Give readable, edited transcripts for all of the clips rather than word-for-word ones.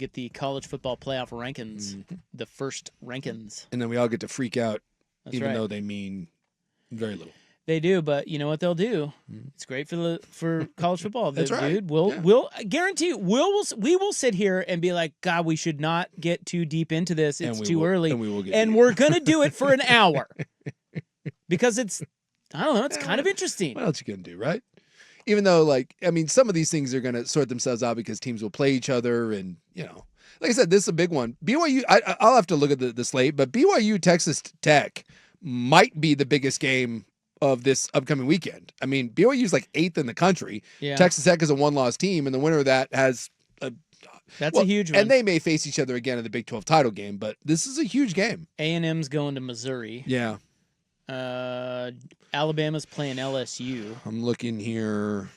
get the college football playoff rankings, the first rankings. And then we all get to freak out, That's even right. though they mean very little. They do, but you know what they'll do? It's great for college football. That's right. Dude, we'll guarantee you, we will sit here and be like, God, we should not get too deep into this. It's too early. And we will get and deep. we're gonna do it for an hour because it's kind of interesting. What else you gonna do, right? Even though, like, I mean, some of these things are gonna sort themselves out because teams will play each other, and like I said, this is a big one. BYU, I'll have to look at the slate, but BYU Texas Tech might be the biggest game of this upcoming weekend. I mean, BYU's like 8th in the country. Yeah. Texas Tech is a 1-loss team, and the winner of that has That's a huge one. And they may face each other again in the Big 12 title game, but this is a huge game. A&M's going to Missouri. Yeah. Alabama's playing LSU. I'm looking here.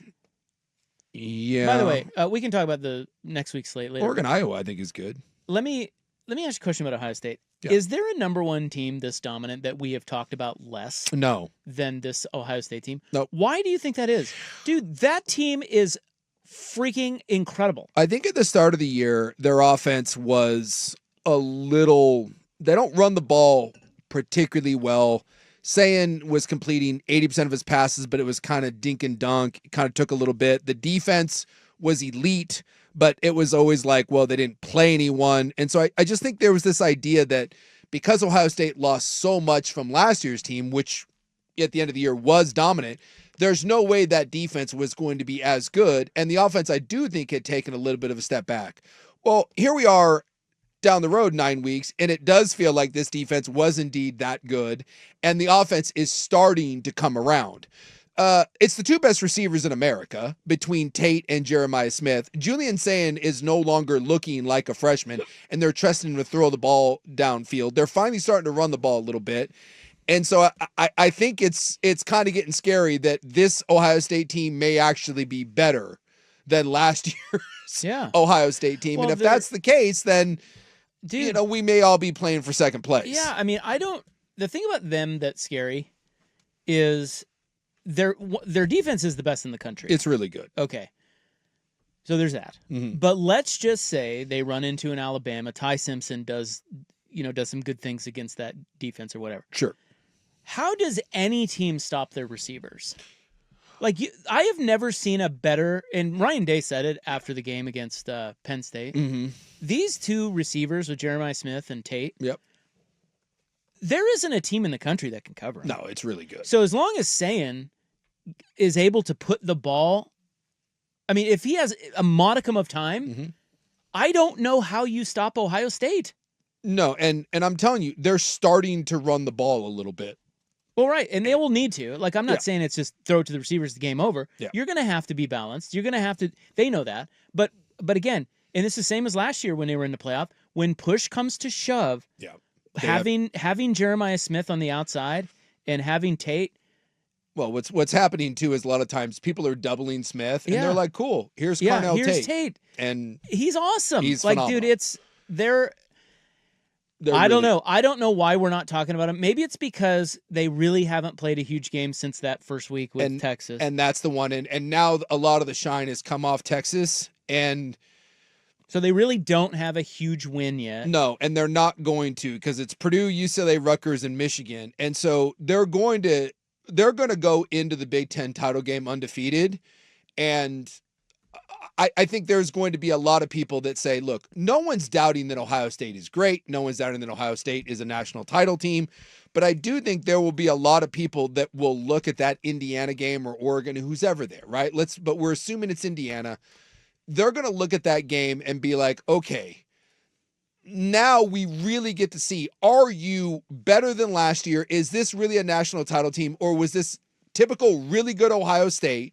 Yeah. By the way, we can talk about the next week's slate later. Oregon, Iowa, I think is good. Let me ask you a question about Ohio State. Yeah. Is there a number one team this dominant that we have talked about less No. than this Ohio State team? No. Why do you think that is? Dude, that team is freaking incredible. I think at the start of the year, their offense was a little, they don't run the ball particularly well. Sayin was completing 80% of his passes, but it was kind of dink and dunk. It kind of took a little bit. The defense was elite, but it was always like, well, they didn't play anyone. And so I just think there was this idea that because Ohio State lost so much from last year's team, which at the end of the year was dominant, there's no way that defense was going to be as good. And the offense, I do think, had taken a little bit of a step back. Well, here we are down the road 9 weeks, and it does feel like this defense was indeed that good, and the offense is starting to come around. It's the two best receivers in America between Tate and Jeremiah Smith. Julian Sayin is no longer looking like a freshman, and they're trusting him to throw the ball downfield. They're finally starting to run the ball a little bit. And so I think it's kind of getting scary that this Ohio State team may actually be better than last year's Ohio State team. Well, and if that's the case, then dude, we may all be playing for second place. Yeah, I mean, the thing about them that's scary is their defense is the best in the country. It's really good. Okay. So there's that. Mm-hmm. But let's just say they run into an Alabama. Ty Simpson does some good things against that defense or whatever. Sure. How does any team stop their receivers? Like, I have never seen a better, and Ryan Day said it after the game against Penn State. Mm-hmm. These two receivers with Jeremiah Smith and Tate, Yep. there isn't a team in the country that can cover him. No, it's really good. So as long as Sayin is able to put the ball, I mean, if he has a modicum of time, I don't know how you stop Ohio State. No, and I'm telling you, they're starting to run the ball a little bit. Well, right, and they will need to. Like, I'm not saying it's just throw it to the receivers, the game over. Yeah. You're going to have to be balanced. You're going to have to. They know that, but again, and it's the same as last year when they were in the playoff. When push comes to shove, having Jeremiah Smith on the outside and having Tate. Well, what's happening too is a lot of times people are doubling Smith, and they're like, "Cool, here's Carnell Tate. And he's awesome. He's like, phenomenal. dude, I don't know. I don't know why we're not talking about him. Maybe it's because they really haven't played a huge game since that first week with Texas. And that's the one. And now a lot of the shine has come off Texas. And so they really don't have a huge win yet. No, and they're not going to, because it's Purdue, UCLA, Rutgers, and Michigan. And so they're going to go into the Big Ten title game undefeated. And I think there's going to be a lot of people that say, look, no one's doubting that Ohio State is great. No one's doubting that Ohio State is a national title team. But I do think there will be a lot of people that will look at that Indiana game or Oregon, who's ever there, right? But we're assuming it's Indiana. They're going to look at that game and be like, okay, now we really get to see, are you better than last year? Is this really a national title team? Or was this typical really good Ohio State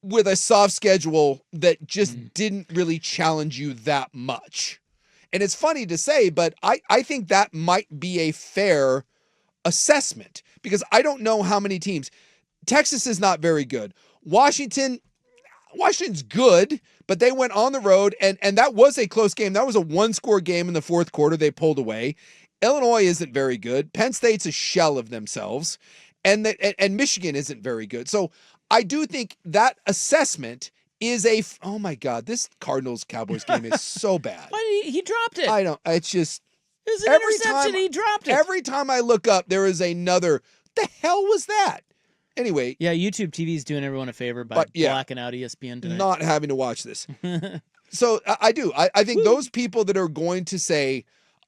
with a soft schedule that just didn't really challenge you that much? And it's funny to say, but I think that might be a fair assessment, because I don't know how many teams. Texas is not very good. Washington's good, but they went on the road, and that was a close game. That was a one-score game in the fourth quarter. They pulled away. Illinois isn't very good. Penn State's a shell of themselves, and Michigan isn't very good. So I do think that assessment is oh my God, this Cardinals-Cowboys game is so bad. Why did he dropped it? I don't. It's just it was an interception. He dropped it. Every time I look up, there is another. What the hell was that? Anyway. Yeah, YouTube TV is doing everyone a favor by blacking out ESPN tonight. Not having to watch this. So I do. I think those people that are going to say,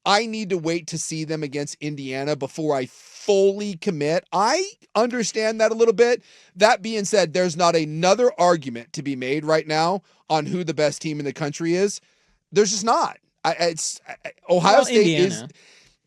I need to wait to see them against Indiana before I fully commit, I understand that a little bit. That being said, there's not another argument to be made right now on who the best team in the country is. There's just not. Ohio State is.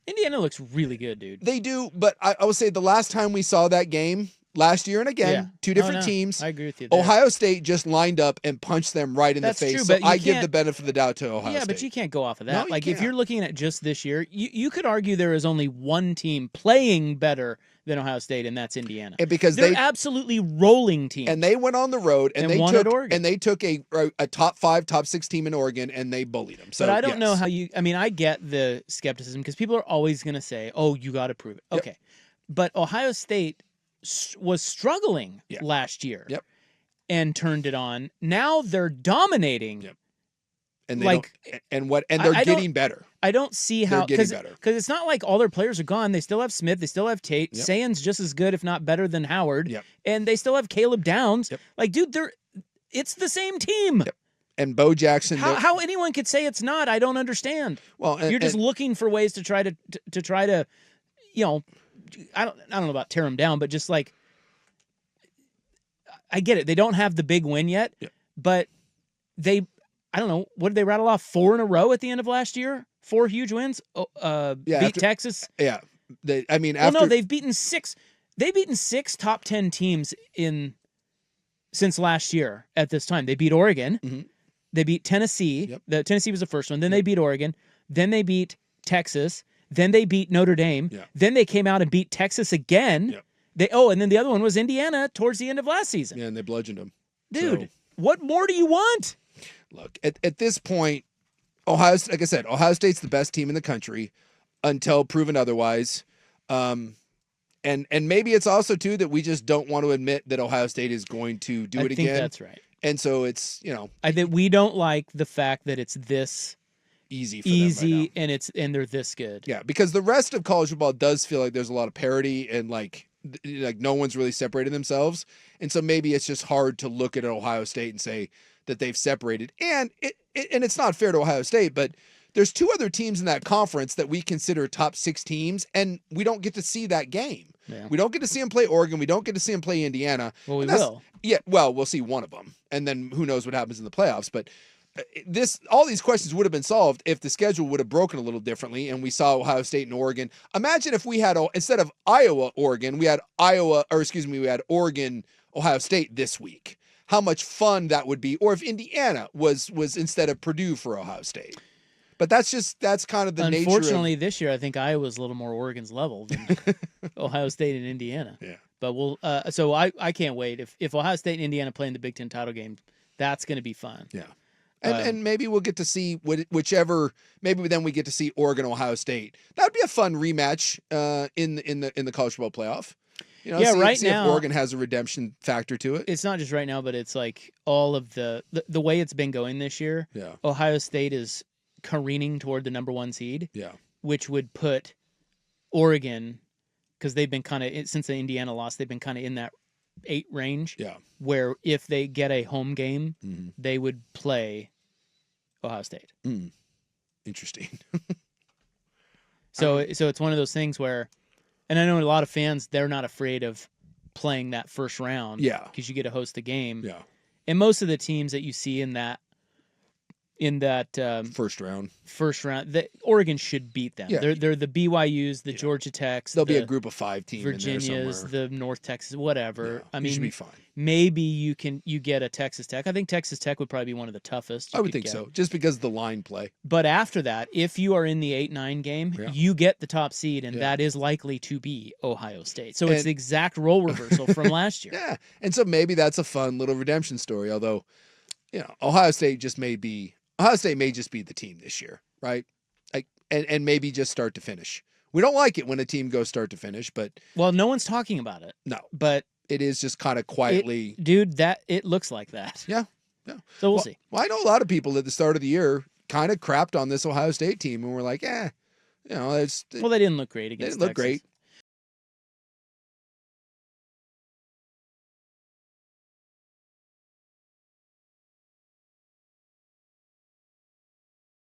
Indiana looks really good, dude. They do, but I would say the last time we saw that game, last year and again, two different teams. I agree with you there. Ohio State just lined up and punched them right in the face. True, so I give the benefit of the doubt to Ohio State. Yeah, but you can't go off of that. No, if you're looking at just this year, you could argue there is only one team playing better than Ohio State, and that's Indiana. And because they're absolutely rolling teams. And they went on the road and they won took at Oregon. And they took a top 5, top 6 team in Oregon and they bullied them. So but I don't know how I get the skepticism because people are always going to say, "Oh, you got to prove it." Yep. Okay. But Ohio State was struggling last year. Yep. And turned it on. Now they're dominating. Yep. And they're getting better. I don't see how because it's not like all their players are gone. They still have Smith. They still have Tate. Yep. Sayan's just as good, if not better, than Howard. Yep. And they still have Caleb Downs. Yep. Like, dude, it's the same team. Yep. And Bo Jackson. How anyone could say it's not, I don't understand. Well, you're just looking for ways to try to, I don't know about tear them down, but just like, I get it. They don't have the big win yet, but I don't know. What did they rattle off? 4 in a row at the end of last year? 4 huge wins? Beat Texas? Yeah. They've beaten 6. They've beaten 6 top 10 teams since last year at this time. They beat Oregon. Mm-hmm. They beat Tennessee. Yep. The Tennessee was the first one. Then they beat Oregon. Then they beat Texas. Then they beat Notre Dame. Yep. Then they came out and beat Texas again. Yep. And then the other one was Indiana towards the end of last season. Yeah, and they bludgeoned them. Dude, what more do you want? Look, at this point, like I said, Ohio State's the best team in the country until proven otherwise. And maybe it's also, too, that we just don't want to admit that Ohio State is going to do it again. I think that's right. And so it's, I think we don't like the fact that it's this easy for them right now. and they're this good. Yeah, because the rest of college football does feel like there's a lot of parity and like no one's really separated themselves. And so maybe it's just hard to look at Ohio State and say that they've separated. And it's not fair to Ohio State, but there's 2 other teams in that conference that we consider top 6 teams, and we don't get to see that game. Yeah. We don't get to see them play Oregon. We don't get to see them play Indiana. Well, we will. Yeah, well, we'll see one of them, and then who knows what happens in the playoffs. But all these questions would have been solved if the schedule would have broken a little differently, and we saw Ohio State and Oregon. Imagine if we had, instead of Iowa, Oregon, we had Oregon, Ohio State this week. How much fun that would be, or if Indiana was instead of Purdue for Ohio State. But that's kind of the nature. Unfortunately, this year I think Iowa's a little more Oregon's level than Ohio State and Indiana. Yeah. But we'll. So I can't wait if Ohio State and Indiana play in the Big Ten title game. That's going to be fun. Yeah. And maybe we'll get to see whichever. Maybe then we get to see Oregon, Ohio State. That'd be a fun rematch in the college football playoff. See now if Oregon has a redemption factor to it. It's not just right now, but it's like all of the way it's been going this year. Yeah. Ohio State is careening toward the number 1 seed. Yeah. Which would put Oregon, because they've been kind of, since the Indiana loss, they've been kind of in that 8 range. Yeah. Where if they get a home game, mm-hmm. they would play Ohio State. Mm. Interesting. So it's one of those things where, and I know a lot of fans, they're not afraid of playing that first round. Yeah. Because you get to host the game. Yeah. And most of the teams that you see in that first round, Oregon should beat them. Yeah. They're the BYUs, the Georgia Techs. There'll be a group of 5 team. Virginia's, in there the North Texas, whatever. Yeah, should be fine. Maybe you get a Texas Tech. I think Texas Tech would probably be one of the toughest. I would think so, just because of the line play. But after that, if you are in the 8-9 game, you get the top seed, and that is likely to be Ohio State. So it's the exact role reversal from last year. Yeah, and so maybe that's a fun little redemption story. Although, Ohio State may just be the team this year, right? And maybe just start to finish. We don't like it when a team goes start to finish, but no one's talking about it. No, but it is just kind of quietly, dude. It looks like that. Yeah, Yeah. So we'll see. Well, I know a lot of people at the start of the year kind of crapped on this Ohio State team and were like, they didn't look great against They didn't look great.